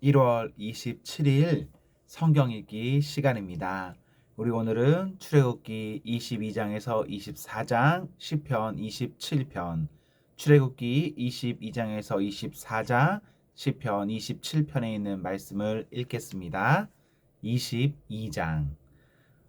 1월 27일 성경 읽기 시간입니다. 우리 오늘은 출애굽기 22장에서 24장, 시편 27편, 출애굽기 22장에서 24장, 시편 27편에 있는 말씀을 읽겠습니다. 22장.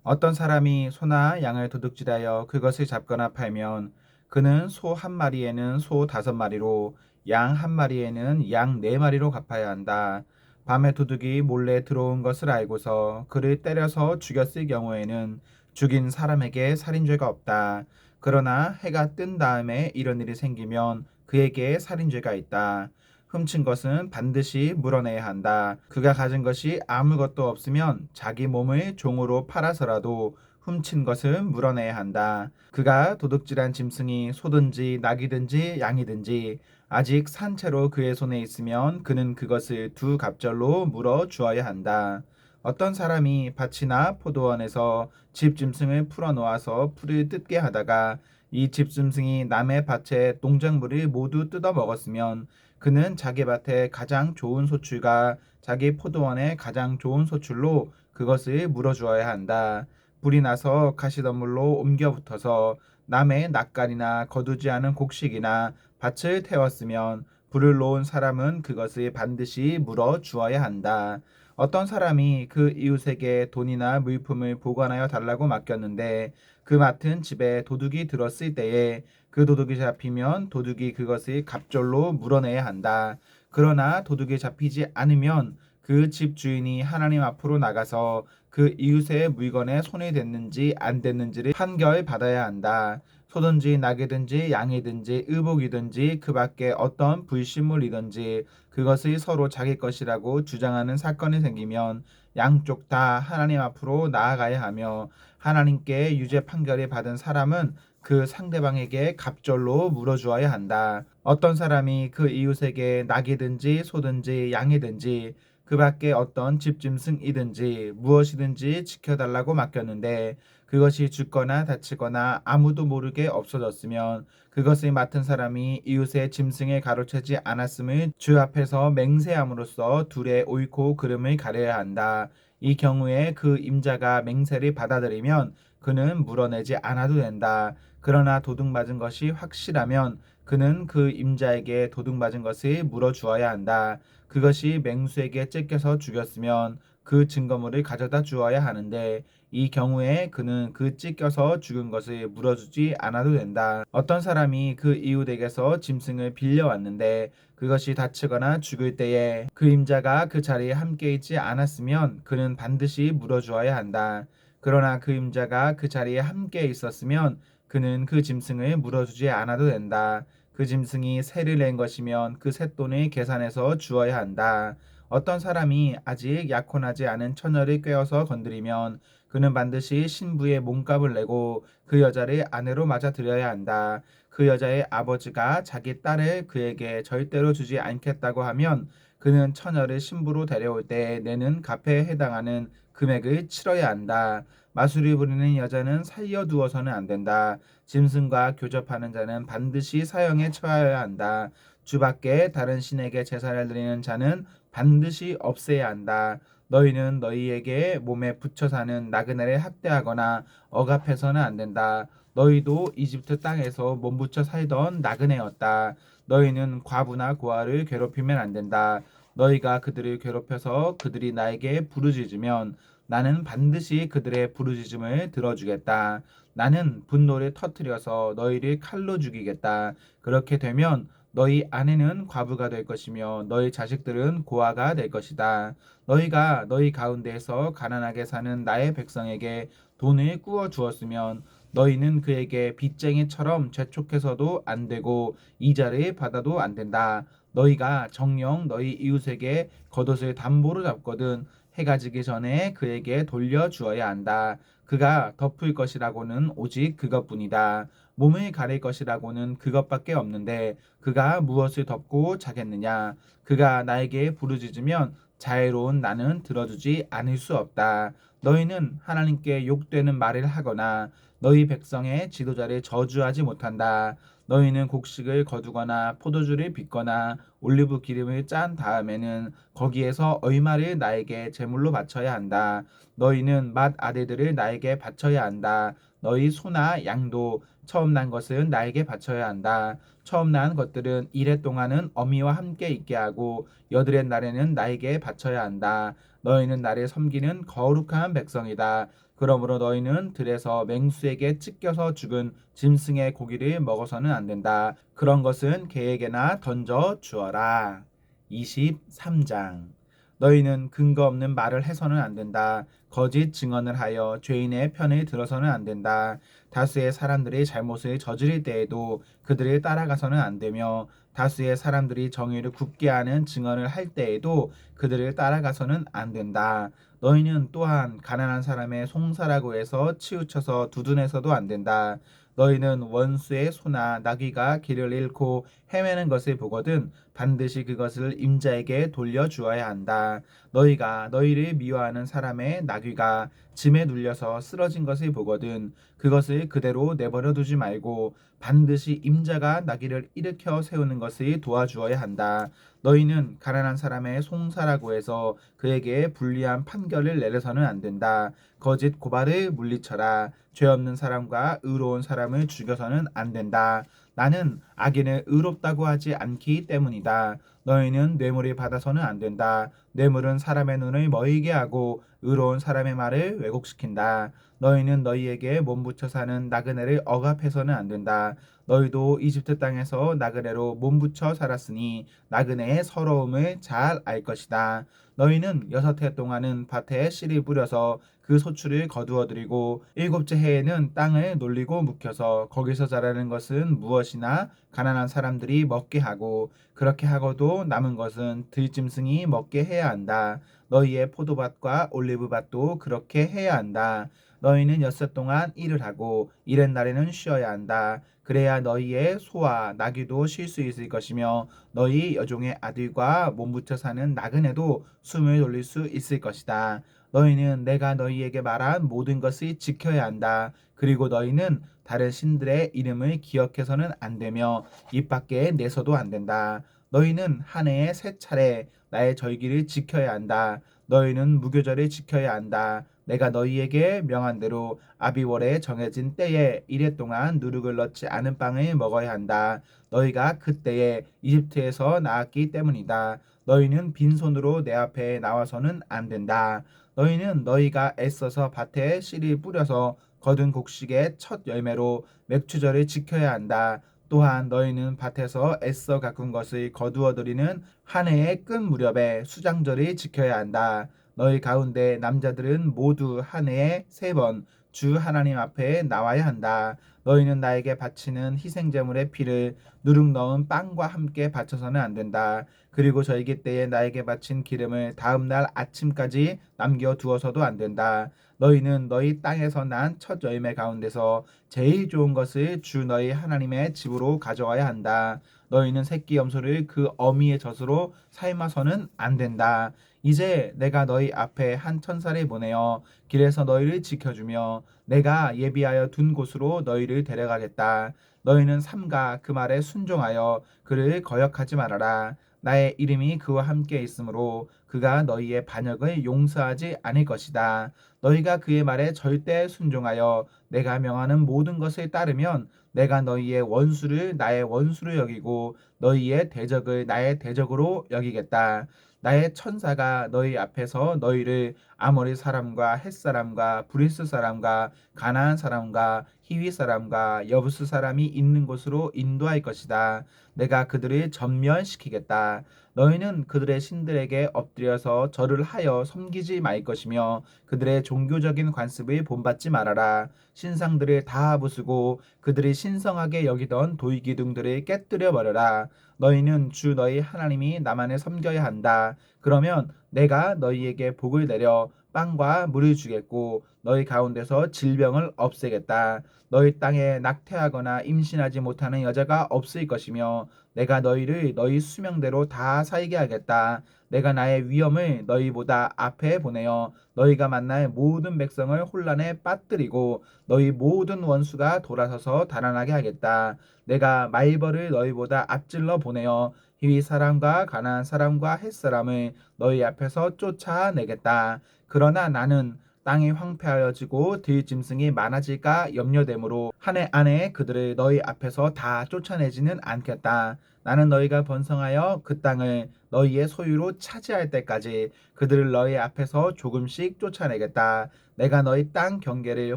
어떤 사람이 소나 양을 도둑질하여 그것을 잡거나 팔면 그는 소 한 마리에는 소 5마리로 양 한 마리에는 양 4마리로 갚아야 한다. 밤에 도둑이 몰래 들어온 것을 알고서 그를 때려서 죽였을 경우에는 죽인 사람에게 살인죄가 없다. 그러나 해가 뜬 다음에 이런 일이 생기면 그에게 살인죄가 있다. 훔친 것은 반드시 물어내야 한다. 그가 가진 것이 아무것도 없으면 자기 몸을 종으로 팔아서라도 훔친 것은 물어내야 한다. 그가 도둑질한 짐승이 소든지 낙이든지 양이든지 아직 산 채로 그의 손에 있으면 그는 그것을 2갑절로 물어 주어야 한다. 어떤 사람이 밭이나 포도원에서 집 짐승을 풀어 놓아서 풀을 뜯게 하다가 이 집 짐승이 남의 밭의 농작물을 모두 뜯어 먹었으면 그는 자기 밭에 가장 좋은 소출과 자기 포도원에 가장 좋은 소출로 그것을 물어주어야 한다. 불이 나서 가시덤불로 옮겨 붙어서 남의 낯갈이나 거두지 않은 곡식이나 밭을 태웠으면 불을 놓은 사람은 그것을 반드시 물어 주어야 한다. 어떤 사람이 그 이웃에게 돈이나 물품을 보관하여 달라고 맡겼는데 그 맡은 집에 도둑이 들었을 때에 그 도둑이 잡히면 도둑이 그것을 갑절로 물어내야 한다. 그러나 도둑이 잡히지 않으면 그 집 주인이 하나님 앞으로 나가서 그 이웃의 물건에 손이 댔는지 안 댔는지를 판결 받아야 한다. 소든지 낙이든지 양이든지 의복이든지 그 밖에 어떤 불신물이든지 그것을 서로 자기 것이라고 주장하는 사건이 생기면 양쪽 다 하나님 앞으로 나아가야 하며 하나님께 유죄 판결을 받은 사람은 그 상대방에게 갑절로 물어주어야 한다. 어떤 사람이 그 이웃에게 낙이든지 소든지 양이든지 그 밖에 어떤 집짐승이든지 무엇이든지 지켜달라고 맡겼는데 그것이 죽거나 다치거나 아무도 모르게 없어졌으면 그것을 맡은 사람이 이웃의 짐승에 가로채지 않았음을 주 앞에서 맹세함으로써 둘의 옳고 그름을 가려야 한다. 이 경우에 그 임자가 맹세를 받아들이면 그는 물어내지 않아도 된다. 그러나 도둑맞은 것이 확실하면 그는 그 임자에게 도둑맞은 것을 물어주어야 한다. 그것이 맹수에게 찢겨서 죽였으면 그 증거물을 가져다 주어야 하는데 이 경우에 그는 그 찢겨서 죽은 것을 물어주지 않아도 된다. 어떤 사람이 그 이웃에게서 짐승을 빌려왔는데 그것이 다치거나 죽을 때에 그 임자가 그 자리에 함께 있지 않았으면 그는 반드시 물어주어야 한다. 그러나 그 임자가 그 자리에 함께 있었으면 그는 그 짐승을 물어주지 않아도 된다. 그 짐승이 새를 낸 것이면 그 쇳돈을 계산해서 주어야 한다. 어떤 사람이 아직 약혼하지 않은 처녀를 꿰어서 건드리면 그는 반드시 신부의 몸값을 내고 그 여자를 아내로 맞아들여야 한다. 그 여자의 아버지가 자기 딸을 그에게 절대로 주지 않겠다고 하면 그는 처녀를 신부로 데려올 때 내는 값에 해당하는 금액을 치러야 한다. 마술을 부리는 여자는 살려두어서는 안 된다. 짐승과 교접하는 자는 반드시 사형에 처하여야 한다. 주 밖에 다른 신에게 제사를 드리는 자는 반드시 없애야 한다. 너희는 너희에게 몸에 붙여 사는 나그네를 학대하거나 억압해서는 안 된다. 너희도 이집트 땅에서 몸붙여 살던 나그네였다. 너희는 과부나 고아를 괴롭히면 안 된다. 너희가 그들을 괴롭혀서 그들이 나에게 부르짖으면 나는 반드시 그들의 부르짖음을 들어주겠다. 나는 분노를 터뜨려서 너희를 칼로 죽이겠다. 그렇게 되면 너희 아내는 과부가 될 것이며 너희 자식들은 고아가 될 것이다. 너희가 너희 가운데에서 가난하게 사는 나의 백성에게 돈을 꾸어 주었으면 너희는 그에게 빚쟁이처럼 재촉해서도 안 되고 이자를 받아도 안 된다. 너희가 정녕 너희 이웃에게 겉옷을 담보로 잡거든 해가 지기 전에 그에게 돌려주어야 한다. 그가 덮을 것이라고는 오직 그것뿐이다. 몸을 가릴 것이라고는 그것밖에 없는데 그가 무엇을 덮고 자겠느냐. 그가 나에게 부르짖으면 자애로운 나는 들어주지 않을 수 없다. 너희는 하나님께 욕되는 말을 하거나 너희 백성의 지도자를 저주하지 못한다. 너희는 곡식을 거두거나 포도주를 빚거나 올리브 기름을 짠 다음에는 거기에서 얼마를 나에게 제물로 바쳐야 한다. 너희는 맏 아들들을 나에게 바쳐야 한다. 너희 소나 양도 처음 난 것은 나에게 바쳐야 한다. 처음 난 것들은 이레 동안은 어미와 함께 있게 하고 여드렛 날에는 나에게 바쳐야 한다. 너희는 나를 섬기는 거룩한 백성이다. 그러므로 너희는 들에서 맹수에게 찢겨서 죽은 짐승의 고기를 먹어서는 안 된다. 그런 것은 개에게나 던져 주어라. 23장. 너희는 근거 없는 말을 해서는 안 된다. 거짓 증언을 하여 죄인의 편을 들어서는 안 된다. 다수의 사람들이 잘못을 저지를 때에도 그들을 따라가서는 안 되며 다수의 사람들이 정의를 굽게 하는 증언을 할 때에도 그들을 따라가서는 안 된다. 너희는 또한 가난한 사람의 송사라고 해서 치우쳐서 두둔해서도 안 된다. 너희는 원수의 소나 나귀가 길을 잃고 헤매는 것을 보거든 반드시 그것을 임자에게 돌려주어야 한다. 너희가 너희를 미워하는 사람의 나귀가 짐에 눌려서 쓰러진 것을 보거든 그것을 그대로 내버려 두지 말고 반드시 임자가 나귀를 일으켜 세우는 것을 도와주어야 한다. 너희는 가난한 사람의 송사라고 해서 그에게 불리한 판결을 내려서는 안 된다. 거짓 고발을 물리쳐라. 죄 없는 사람과 의로운 사람을 죽여서는 안 된다. 나는 악인을 의롭다고 하지 않기 때문이다. 너희는 뇌물을 받아서는 안 된다. 뇌물은 사람의 눈을 멀게 하고 의로운 사람의 말을 왜곡시킨다. 너희는 너희에게 몸부쳐 사는 나그네를 억압해서는 안 된다. 너희도 이집트 땅에서 나그네로 몸부쳐 살았으니 나그네의 서러움을 잘 알 것이다. 너희는 6해 동안은 밭에 씨를 뿌려서 그 소출을 거두어들이고 7째 해에는 땅을 놀리고 묵혀서 거기서 자라는 것은 무엇이나 가난한 사람들이 먹게 하고 그렇게 하고도 남은 것은 들짐승이 먹게 해야 한다. 너희의 포도밭과 올리브밭도 그렇게 해야 한다. 너희는 6해 동안 일을 하고 이른 날에는 쉬어야 한다. 그래야 너희의 소와 나귀도 쉴 수 있을 것이며 너희 여종의 아들과 몸부쳐 사는 나그네도 숨을 돌릴 수 있을 것이다. 너희는 내가 너희에게 말한 모든 것을 지켜야 한다. 그리고 너희는 다른 신들의 이름을 기억해서는 안 되며 입 밖에 내서도 안 된다. 너희는 한 해에 3차례 나의 절기를 지켜야 한다. 너희는 무교절을 지켜야 한다. 내가 너희에게 명한 대로 아비월에 정해진 때에 1해 동안 누룩을 넣지 않은 빵을 먹어야 한다. 너희가 그때에 이집트에서 나왔기 때문이다. 너희는 빈손으로 내 앞에 나와서는 안 된다. 너희는 너희가 애써서 밭에 씨를 뿌려서 거둔 곡식의 첫 열매로 맥추절을 지켜야 한다. 또한 너희는 밭에서 애써 가꾼 것을 거두어들이는 한 해의 끝 무렵에 수장절을 지켜야 한다. 너희 가운데 남자들은 모두 한 해에 3번 주 하나님 앞에 나와야 한다. 너희는 나에게 바치는 희생제물의 피를 누룩 넣은 빵과 함께 바쳐서는 안 된다. 그리고 절기 때에 나에게 바친 기름을 다음 날 아침까지 남겨 두어서도 안 된다. 너희는 너희 땅에서 난 첫 열매 가운데서 제일 좋은 것을 주 너희 하나님의 집으로 가져와야 한다. 너희는 새끼 염소를 그 어미의 젖으로 삶아서는 안 된다. 이제 내가 너희 앞에 한 천사를 보내어 길에서 너희를 지켜주며 내가 예비하여 둔 곳으로 너희를 데려가겠다. 너희는 삼가 그 말에 순종하여 그를 거역하지 말아라. 나의 이름이 그와 함께 있으므로 그가 너희의 반역을 용서하지 않을 것이다. 너희가 그의 말에 절대 순종하여 내가 명하는 모든 것을 따르면 내가 너희의 원수를 나의 원수로 여기고 너희의 대적을 나의 대적으로 여기겠다. 나의 천사가 너희 앞에서 너희를 아모리 사람과 헷 사람과 브리스 사람과 가나안 사람과 히위 사람과 여부스 사람이 있는 곳으로 인도할 것이다. 내가 그들을 전멸시키겠다. 너희는 그들의 신들에게 엎드려서 절을 하여 섬기지 말 것이며 그들의 종교적인 관습을 본받지 말아라. 신상들을 다 부수고 그들이 신성하게 여기던 도이기둥들을 깨뜨려 버려라. 너희는 주 너희 하나님이 나만을 섬겨야 한다. 그러면 내가 너희에게 복을 내려 빵과 물을 주겠고 너희 가운데서 질병을 없애겠다. 너희 땅에 낙태하거나 임신하지 못하는 여자가 없을 것이며 내가 너희를 너희 수명대로 다 살게 하겠다. 내가 나의 위엄을 너희보다 앞에 보내어 너희가 만날 모든 백성을 혼란에 빠뜨리고 너희 모든 원수가 돌아서서 달아나게 하겠다. 내가 말벌을 너희보다 앞질러 보내어 히위 사람과 가나안 사람과 헷 사람을 너희 앞에서 쫓아내겠다. 그러나 나는 땅이 황폐하여지고 들짐승이 많아질까 염려되므로 한 해 안에 그들을 너희 앞에서 다 쫓아내지는 않겠다. 나는 너희가 번성하여 그 땅을 너희의 소유로 차지할 때까지 그들을 너희 앞에서 조금씩 쫓아내겠다. 내가 너희 땅 경계를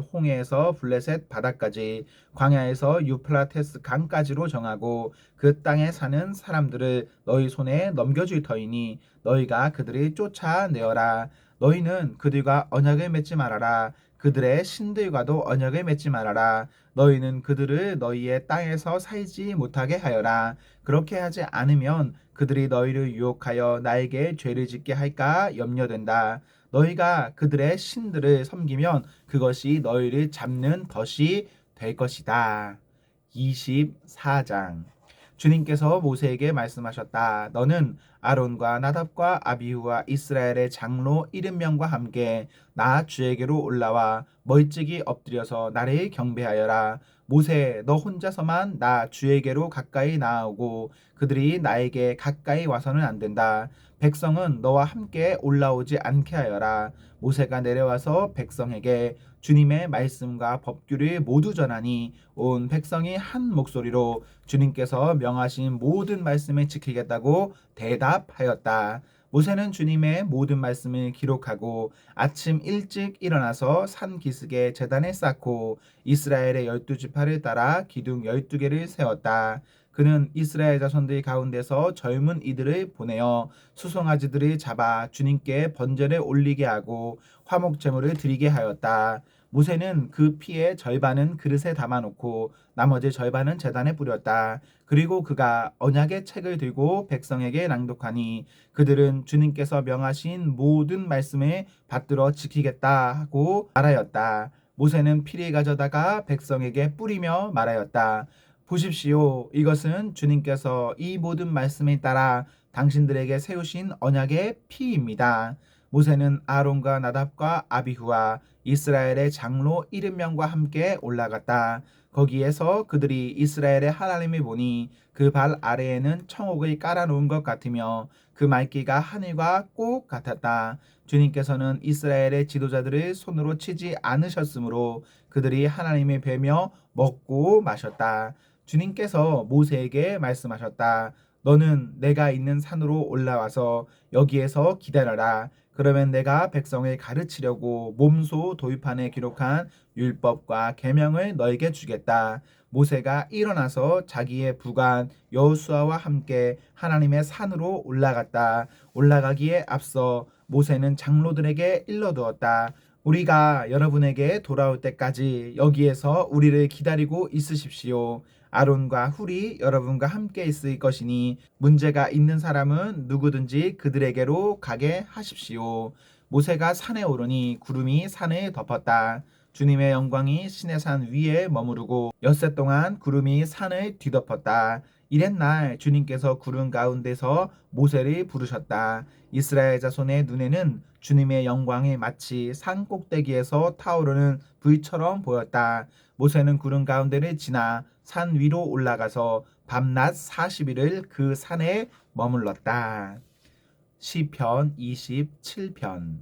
홍해에서 블레셋 바다까지 광야에서 유프라테스 강까지로 정하고 그 땅에 사는 사람들을 너희 손에 넘겨줄 터이니 너희가 그들을 쫓아내어라. 너희는 그들과 언약을 맺지 말아라. 그들의 신들과도 언약을 맺지 말아라. 너희는 그들을 너희의 땅에서 살지 못하게 하여라. 그렇게 하지 않으면 그들이 너희를 유혹하여 나에게 죄를 짓게 할까 염려된다. 너희가 그들의 신들을 섬기면 그것이 너희를 잡는 덫이 될 것이다. 24장. 주님께서 모세에게 말씀하셨다. 너는 아론과 나답과 아비후와 이스라엘의 장로 70명과 함께 나 주에게로 올라와 멀찍이 엎드려서 나를 경배하여라. 모세, 너 혼자서만 나 주에게로 가까이 나아오고 그들이 나에게 가까이 와서는 안 된다. 백성은 너와 함께 올라오지 않게 하여라. 모세가 내려와서 백성에게 주님의 말씀과 법규를 모두 전하니 온 백성이 한 목소리로 주님께서 명하신 모든 말씀을 지키겠다고 대답하였다. 모세는 주님의 모든 말씀을 기록하고 아침 일찍 일어나서 산 기슭에 제단을 쌓고 이스라엘의 12지파를 따라 기둥 12개를 세웠다. 그는 이스라엘 자손들 가운데서 젊은 이들을 보내어 수송아지들을 잡아 주님께 번제를 올리게 하고 화목 제물을 드리게 하였다. 모세는 그 피의 절반은 그릇에 담아놓고 나머지 절반은 제단에 뿌렸다. 그리고 그가 언약의 책을 들고 백성에게 낭독하니 그들은 주님께서 명하신 모든 말씀을 받들어 지키겠다 하고 말하였다. 모세는 피를 가져다가 백성에게 뿌리며 말하였다. 보십시오. 이것은 주님께서 이 모든 말씀에 따라 당신들에게 세우신 언약의 피입니다. 모세는 아론과 나답과 아비후와 이스라엘의 장로 70명과 함께 올라갔다. 거기에서 그들이 이스라엘의 하나님을 보니 그 발 아래에는 청옥을 깔아놓은 것 같으며 그 말기가 하늘과 꼭 같았다. 주님께서는 이스라엘의 지도자들을 손으로 치지 않으셨으므로 그들이 하나님을 뵈며 먹고 마셨다. 주님께서 모세에게 말씀하셨다. 너는 내가 있는 산으로 올라와서 여기에서 기다려라. 그러면 내가 백성을 가르치려고 몸소 도입판에 기록한 율법과 계명을 너에게 주겠다. 모세가 일어나서 자기의 부관 여호수아와 함께 하나님의 산으로 올라갔다. 올라가기에 앞서 모세는 장로들에게 일러두었다. 우리가 여러분에게 돌아올 때까지 여기에서 우리를 기다리고 있으십시오. 아론과 훌이 여러분과 함께 있을 것이니 문제가 있는 사람은 누구든지 그들에게로 가게 하십시오. 모세가 산에 오르니 구름이 산을 덮었다. 주님의 영광이 시내산 위에 머무르고 엿새 동안 구름이 산을 뒤덮었다. 이튿날 주님께서 구름 가운데서 모세를 부르셨다. 이스라엘 자손의 눈에는 주님의 영광이 마치 산 꼭대기에서 타오르는 불처럼 보였다. 모세는 구름 가운데를 지나 산 위로 올라가서 밤낮 40일을 그 산에 머물렀다. 시편 27편.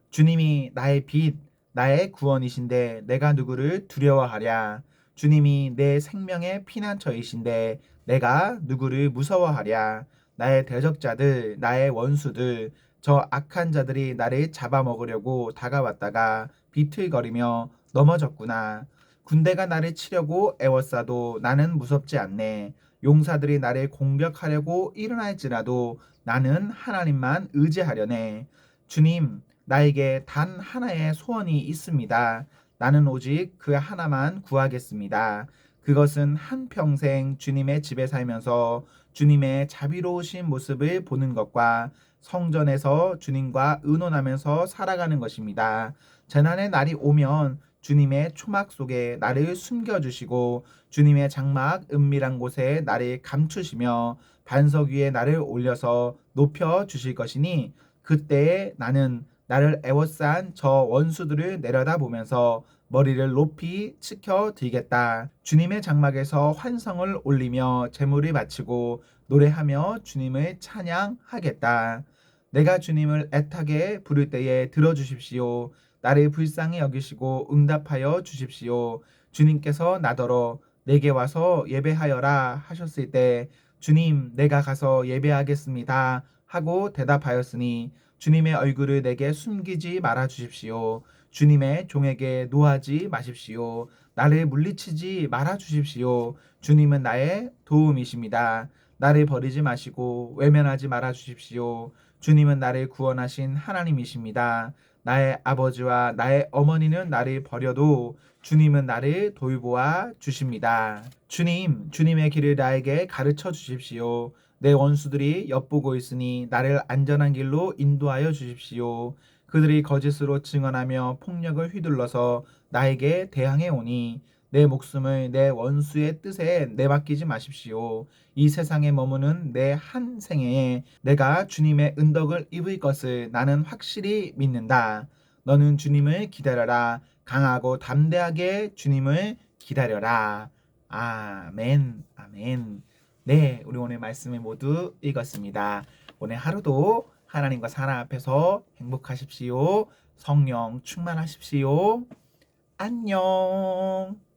주님이 나의 빛 나의 구원이신데 내가 누구를 두려워하랴. 주님이 내 생명의 피난처이신데 내가 누구를 무서워하랴. 나의 대적자들 나의 원수들 저 악한 자들이 나를 잡아먹으려고 다가왔다가 비틀거리며 넘어졌구나. 군대가 나를 치려고 애워싸도 나는 무섭지 않네. 용사들이 나를 공격하려고 일어날지라도 나는 하나님만 의지하려네. 주님, 나에게 단 하나의 소원이 있습니다. 나는 오직 그 하나만 구하겠습니다. 그것은 한평생 주님의 집에 살면서 주님의 자비로우신 모습을 보는 것과 성전에서 주님과 의논하면서 살아가는 것입니다. 재난의 날이 오면 주님의 초막 속에 나를 숨겨주시고 주님의 장막 은밀한 곳에 나를 감추시며 반석 위에 나를 올려서 높여 주실 것이니 그때에 나는 나를 애워싼 저 원수들을 내려다보면서 머리를 높이 치켜 들겠다. 주님의 장막에서 환성을 올리며 제물을 바치고 노래하며 주님을 찬양하겠다. 내가 주님을 애타게 부를 때에 들어주십시오. 나를 불쌍히 여기시고 응답하여 주십시오. 주님께서 나더러 내게 와서 예배하여라 하셨을 때 주님 내가 가서 예배하겠습니다 하고 대답하였으니 주님의 얼굴을 내게 숨기지 말아 주십시오. 주님의 종에게 노하지 마십시오. 나를 물리치지 말아 주십시오. 주님은 나의 도움이십니다. 나를 버리지 마시고 외면하지 말아 주십시오. 주님은 나를 구원하신 하나님이십니다. 나의 아버지와 나의 어머니는 나를 버려도 주님은 나를 돌보아 주십니다. 주님, 주님의 길을 나에게 가르쳐 주십시오. 내 원수들이 엿보고 있으니 나를 안전한 길로 인도하여 주십시오. 그들이 거짓으로 증언하며 폭력을 휘둘러서 나에게 대항해 오니 내 목숨을 내 원수의 뜻에 내맡기지 마십시오. 이 세상에 머무는 내 한 생애에 내가 주님의 은덕을 입을 것을 나는 확실히 믿는다. 너는 주님을 기다려라. 강하고 담대하게 주님을 기다려라. 아멘, 아멘. 네, 우리 오늘 말씀을 모두 읽었습니다. 오늘 하루도 하나님과 사랑 앞에서 행복하십시오. 성령 충만하십시오. 안녕.